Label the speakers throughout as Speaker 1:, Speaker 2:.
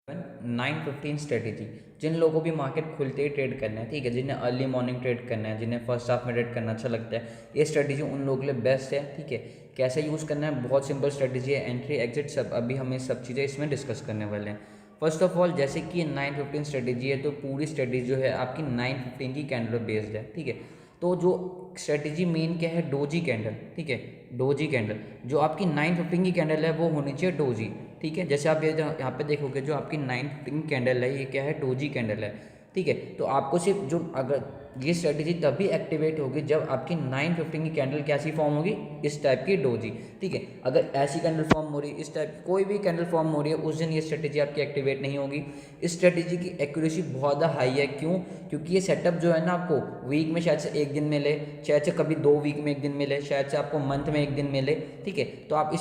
Speaker 1: 9:15 strategy. जिन लोगों को भी मार्केट खुलते ही ट्रेड करना है, ठीक है, जिन्हें अर्ली मॉर्निंग ट्रेड करना है, जिन्हें फर्स्ट हाफ में ट्रेड करना अच्छा लगता है, ये स्ट्रेटेजी उन लोगों के लिए बेस्ट है। ठीक है, कैसे यूज़ करना है, बहुत सिंपल स्ट्रेटेजी है, एंट्री एग्जिट सब। अभी हम ये सब चीज़ें इसमें डिस्कस करने वाले हैं। फर्स्ट ऑफ ऑल, जैसे कि 9:15 स्ट्रेटेजी है, तो पूरी स्ट्रेटेजी जो है आपकी 9:15 की कैंडल बेस्ड है। ठीक है, तो जो स्ट्रेटेजी मेन क्या है, डोजी कैंडल। ठीक है, डोजी कैंडल जो आपकी 9:15 की कैंडल है वो होनी चाहिए डोजी। ठीक है, जैसे आप ये यहाँ पे देखोगे, जो आपकी 9:15 कैंडल है ये क्या है, डोजी कैंडल है। ठीक है, तो आपको सिर्फ जो, अगर ये स्ट्रेटेजी तभी एक्टिवेट होगी जब आपकी 9:15 की कैंडल कैसी फॉर्म होगी, इस टाइप की डोजी। ठीक है, अगर ऐसी कैंडल फॉर्म हो रही है, इस टाइप कोई भी कैंडल फॉर्म हो रही है, उस दिन ये स्ट्रेटेजी आपकी एक्टिवेट नहीं होगी। इस स्ट्रेटेजी की एक्यूरेसी बहुत ज़्यादा हाई है। क्यों? क्योंकि ये सेटअप जो है ना, आपको वीक में शायद से एक दिन मिले, शायद से कभी 2 वीक में एक दिन मिले, शायद से आपको मंथ में एक दिन मिले। ठीक है, तो आप इस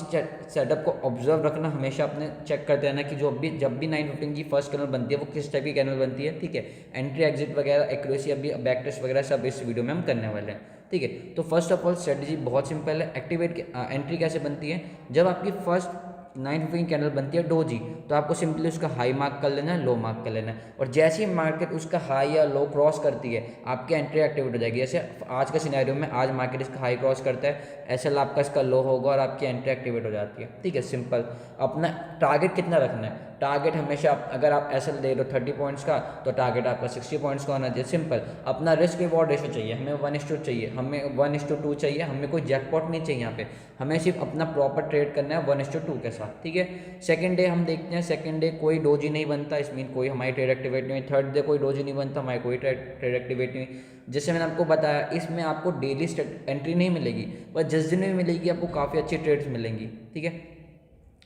Speaker 1: सेटअप को ऑब्जर्व रखना, हमेशा अपने चेक करते रहना कि जब भी 9:15 की फर्स्ट कैंडल बनती है वो किस टाइप की कैंडल बनती है। ठीक है, एंट्री एग्जिट वगैरह, एक्यूरेसी, अभी बैक टेस्ट वगैरह सब इस वीडियो में हम करने वाले हैं। ठीक है, तो फर्स्ट ऑफ ऑल स्ट्रेटजी बहुत सिंपल है। एक्टिवेट एंट्री कैसे बनती है, जब आपकी फर्स्ट 9:15 कैंडल बनती है डोजी, तो आपको सिंपली उसका हाई मार्क कर लेना है, लो मार्क कर लेना है, और जैसे ही मार्केट उसका हाई या लो क्रॉस करती है, आपकी एंट्री एक्टिवेट हो जाएगी। जैसे आज का सिनेरियो में आज मार्केट इसका हाई क्रॉस करता है, एसएल आपका इसका लो होगा और आपकी एंट्री एक्टिवेट हो जाती है। ठीक है, सिंपल। अपना टारगेट कितना रखना है, टारगेट हमेशा अगर आप एसएल दे रहे हो 30 पॉइंट्स का, तो टारगेट आपका 60 पॉइंट्स का होना चाहिए। सिंपल। अपना रिस्क रिवॉर्ड रेशो चाहिए, हमें 1:2 चाहिए, हमें 1:2 चाहिए, हमें कोई जैकपॉट नहीं चाहिए यहाँ पे, हमें सिर्फ अपना प्रॉपर ट्रेड करना है 1:2 के साथ। ठीक है, सेकंड डे हम देखते हैं, सेकंड डे कोई डोजी नहीं बनता, इस मीन कोई हमारी ट्रेड एक्टिवेट नहीं हुई। थर्ड डे कोई डोजी नहीं बनता, हमारी कोई ट्रेड एक्टिवेट नहीं हुई। जैसे मैंने आपको बताया, इसमें आपको डेली एंट्री नहीं मिलेगी, पर जिस दिन भी मिलेगी आपको काफ़ी अच्छी ट्रेड्स मिलेंगी। ठीक है,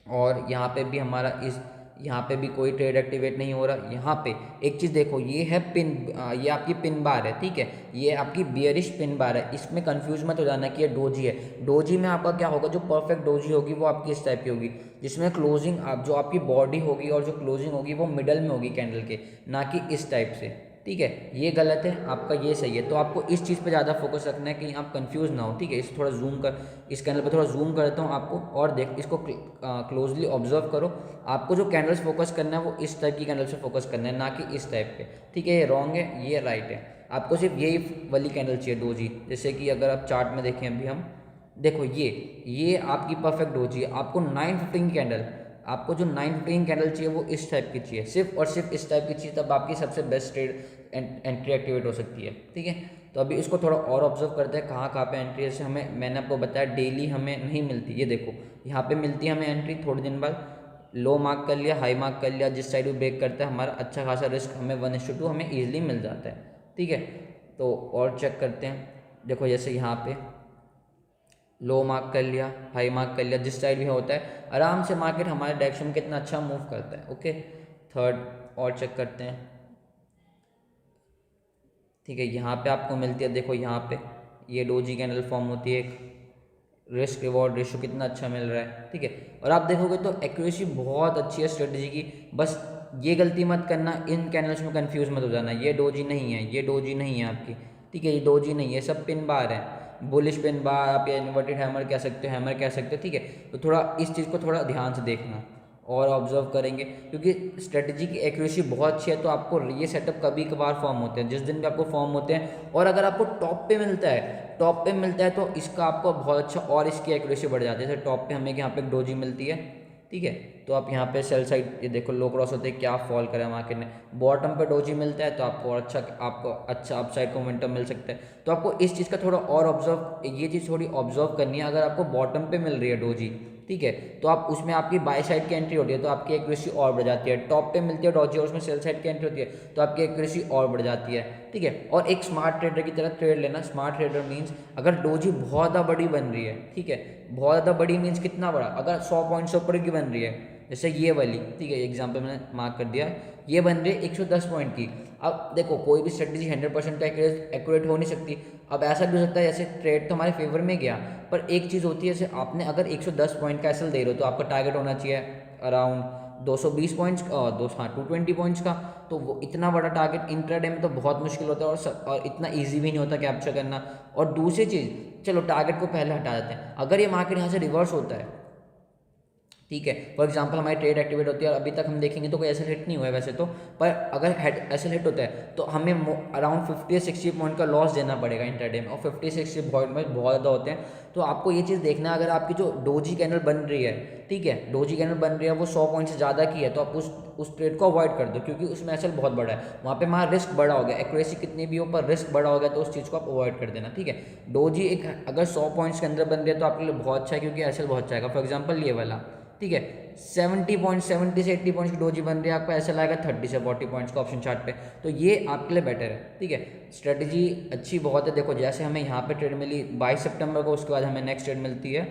Speaker 1: और यहाँ पे भी हमारा यहाँ पे भी कोई ट्रेड एक्टिवेट नहीं हो रहा। यहाँ पे एक चीज़ देखो, ये है ये आपकी पिन बार है। ठीक है, ये आपकी बियरिश पिन बार है, इसमें कंफ्यूज मत हो जाना कि ये डोजी है। डोजी में आपका क्या होगा, जो परफेक्ट डोजी होगी वो आपकी इस टाइप की होगी, जिसमें क्लोजिंग आप जो आपकी बॉडी होगी और जो क्लोजिंग होगी वो मिडल में होगी कैंडल के, ना कि इस टाइप से। ठीक है, ये गलत है, आपका ये सही है। तो आपको इस चीज़ पे ज़्यादा फोकस रखना है कि आप कंफ्यूज ना हो। ठीक है, इस थोड़ा जूम कर, इस कैंडल पे थोड़ा जूम करता हूँ आपको, और देख इसको क्लोजली ऑब्जर्व करो। आपको जो कैंडल्स फोकस करना है वो इस टाइप की कैंडल से फोकस करना है, ना कि इस टाइप पे। ठीक है, ये रॉन्ग है, ये राइट है। आपको सिर्फ यही वाली कैंडल चाहिए डोजी। जैसे कि अगर आप चार्ट में देखें, अभी हम देखो, ये आपकी परफेक्ट डोजी है। आपको 9:15 की कैंडल, आपको जो 9:15 कैंडल चाहिए वो इस टाइप की चाहिए, सिर्फ और सिर्फ इस टाइप की चाहिए, तब आपकी सबसे बेस्ट ट्रेड एंट्री एक्टिवेट हो सकती है। ठीक है, तो अभी इसको थोड़ा और ऑब्जर्व करते हैं, कहाँ कहाँ पे एंट्री जैसे हमें, मैंने आपको बताया डेली हमें नहीं मिलती। ये देखो, यहाँ पे मिलती है हमें एंट्री, थोड़े दिन बाद लो मार्क कर लिया, हाई मार्क कर लिया, जिस साइड भी ब्रेक करता है हमारा अच्छा खासा रिस्क, हमें 1:2 हमें ईजिली मिल जाता है। ठीक है, तो और चेक करते हैं। देखो, जैसे यहाँ पे लो मार्क कर लिया, हाई मार्क कर लिया, जिस साइड भी होता है आराम से मार्केट हमारे डायरेक्शन में कितना अच्छा मूव करता है। ओके, थर्ड और चेक करते हैं। ठीक है, यहाँ पे आपको मिलती है, देखो यहाँ पे ये डोजी कैंडल फॉर्म होती है, एक रिस्क रिवॉर्ड रेशो कितना अच्छा मिल रहा है। ठीक है, और आप देखोगे तो एक्यूरेसी बहुत अच्छी है स्ट्रेटजी की। बस ये गलती मत करना, इन कैंडल्स में कंफ्यूज मत हो जाना, ये डोजी नहीं है, ये डोजी नहीं है आपकी। ठीक है, ये डोजी नहीं है, सब पिन बार है, बुलिश पिन बार, आप या इन्वर्टेड हैमर कह सकते हो, हैमर कह सकते हो। ठीक है, तो थोड़ा इस चीज़ को थोड़ा ध्यान से देखना और ऑब्जर्व करेंगे, क्योंकि स्ट्रेटजी की एक्यूरेसी बहुत अच्छी है। तो आपको ये सेटअप कभी कभार फॉर्म होते हैं, जिस दिन भी आपको फॉर्म होते हैं, और अगर आपको टॉप पे मिलता है, टॉप पे मिलता है तो इसका आपको बहुत अच्छा, और इसकी एक्यूरेसी बढ़ जाती है। जैसे टॉप पे हमें यहाँ पे एक डोजी मिलती है। ठीक है, तो आप यहाँ पे सेल साइड, ये देखो लो क्रॉस होते हैं, क्या फॉल करा मार्केट ने, बॉटम पे डोजी मिलता है तो आपको अच्छा अपसाइड मोमेंटम मिल सकता है। तो आपको इस चीज़ का थोड़ा और ऑब्जर्व, ये चीज़ थोड़ी ऑब्जर्व करनी है। अगर आपको बॉटम पे मिल रही है डोजी, ठीक है, तो आप उसमें आपकी बाय साइड की एंट्री होती है तो आपकी एक्यूरेसी और बढ़ जाती है। टॉप पे मिलती है डॉजी और उसमें सेल साइड की एंट्री होती है तो आपकी एक्यूरेसी और बढ़ जाती है। ठीक है, और एक स्मार्ट ट्रेडर की तरह ट्रेड लेना। स्मार्ट ट्रेडर मीन्स अगर डोजी बहुत ज़्यादा बड़ी बन रही है, ठीक है, बहुत ज़्यादा बड़ी मीन्स कितना बड़ा, अगर 100 पॉइंट से ऊपर की बन रही है, जैसे ये वाली, ठीक है, एग्जाम्पल मैंने मार्क कर दिया, ये बन रही है 110 पॉइंट की। अब देखो, कोई भी स्ट्रेटजी 100% एक्यूरेट हो नहीं सकती। अब ऐसा भी हो सकता है जैसे ट्रेड तो हमारे फेवर में गया, पर एक चीज़ होती है, जैसे आपने अगर 110 पॉइंट का एसएल दे रहे हो तो आपका टारगेट होना चाहिए अराउंड 220 पॉइंट्स का, 220 पॉइंट्स का। तो वो इतना बड़ा टारगेट इंट्राडे में तो बहुत मुश्किल होता है, और इतना ईजी भी नहीं होता कैप्चर करना। और दूसरी चीज़, चलो टारगेट को पहले हटा देते हैं, अगर ये मार्केट यहाँ से रिवर्स होता है, ठीक है। फॉर एग्जांपल हमारी ट्रेड एक्टिवेट होती है और अभी तक हम देखेंगे तो कोई एसएल हिट नहीं हुआ है वैसे तो, पर अगर एसएल हिट होता है तो हमें अराउंड 50-60 पॉइंट का लॉस देना पड़ेगा इंटरडे में, और 50-60 पॉइंट में बहुत ज़्यादा होते हैं। तो आपको ये चीज़ देखना है, अगर आपकी जो डोजी कैंडल बन रही है, ठीक है, डोजी कैंडल बन रही है वो 100 पॉइंट से ज़्यादा की है, तो आप उस ट्रेड को अवॉइड कर दो, क्योंकि उसमें एसएल बहुत बड़ा है, वहाँ पे हमारा रिस्क बड़ा हो गया। एक्यूरेसी कितनी भी हो पर रिस्क बड़ा हो गया, तो उस चीज़ को आप अवॉइड कर देना, ठीक है। डोजी एक अगर 100 पॉइंट्स के अंदर बन रही है तो आपके लिए बहुत अच्छा है, क्योंकि एसएल बहुत अच्छा आएगा। फॉर एग्जाम्पल ये वाला, ठीक है, 70 से 80 पॉइंट्स की डोजी बन रही है, आपको ऐसा लगेगा 30 से 40 पॉइंट्स का ऑप्शन चार्ट पे, तो ये आपके लिए बेटर है, ठीक है। स्ट्रेटजी अच्छी बहुत है। देखो जैसे हमें यहाँ पे ट्रेड मिली 22 सितंबर को, उसके बाद हमें नेक्स्ट ट्रेड मिलती है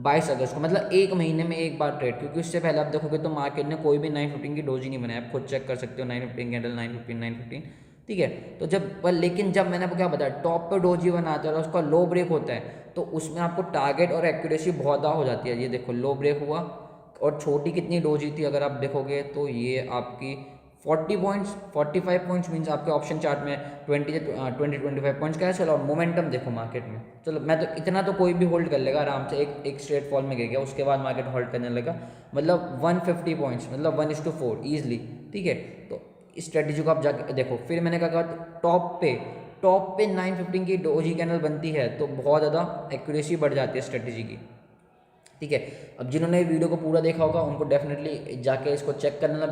Speaker 1: 22 अगस्त को, मतलब एक महीने में एक बार ट्रेड, क्योंकि उससे पहले आप देखोगे तो मार्केट ने कोई भी 915 की डोजी नहीं बनाया, आप खुद चेक कर सकते हो, 915 कैंडल, 915, ठीक है। तो लेकिन जब मैंने आपको क्या बताया, टॉप पे डोजी बनाते हैं और उसका लो ब्रेक होता है, तो उसमें आपको टारगेट और एक्यूरेसी बहुत ज़्यादा हो जाती है। ये देखो लो ब्रेक हुआ, और छोटी कितनी डोजी थी अगर आप देखोगे तो ये आपकी 40 पॉइंट्स, 45 पॉइंट्स मीन्स आपके ऑप्शन चार्ट में 25 पॉइंट्स का है। चलो मोमेंटम देखो मार्केट में, चलो मैं तो इतना तो कोई भी होल्ड कर लेगा आराम से, एक स्ट्रेट फॉल में गिर गया, उसके बाद मार्केट होल्ड करने लगा, मतलब 150 पॉइंट्स, मतलब 1:4 ईजिली, ठीक है। तो इस स्ट्रेटेजी को आप जाके देखो। फिर मैंने कहा टॉप पे 915 की डोजी कैंडल बनती है तो बहुत ज़्यादा एक्यूरेसी बढ़ जाती है स्ट्रेटेजी की, ठीक है। अब जिन्होंने वीडियो को पूरा देखा होगा उनको डेफिनेटली जाके इसको चेक करना,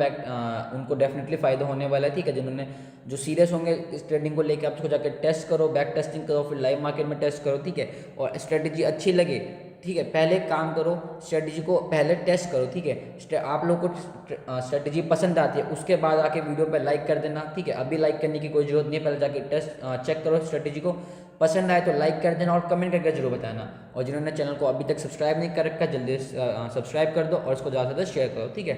Speaker 1: उनको डेफिनेटली फ़ायदा होने वाला है, ठीक है। जिन्होंने जो सीरियस होंगे इस ट्रेडिंग को लेकर, आप इसको जाके टेस्ट करो, बैक टेस्टिंग करो, फिर लाइव मार्केट में टेस्ट करो, ठीक है। और स्ट्रेटेजी अच्छी लगे, ठीक है, पहले काम करो, स्ट्रेटेजी को पहले टेस्ट करो, ठीक है। आप लोग को स्ट्रेटेजी पसंद आती है उसके बाद आके वीडियो पे लाइक कर देना, ठीक है। अभी लाइक करने की कोई जरूरत नहीं है, पहले जाके टेस्ट चेक करो स्ट्रेटेजी को, पसंद आए तो लाइक कर देना और कमेंट करके जरूर बताना। और जिन्होंने चैनल को अभी तक सब्सक्राइब नहीं कर रखा, जल्दी सब्सक्राइब कर दो और इसको ज़्यादा से ज़्यादा शेयर करो, ठीक है।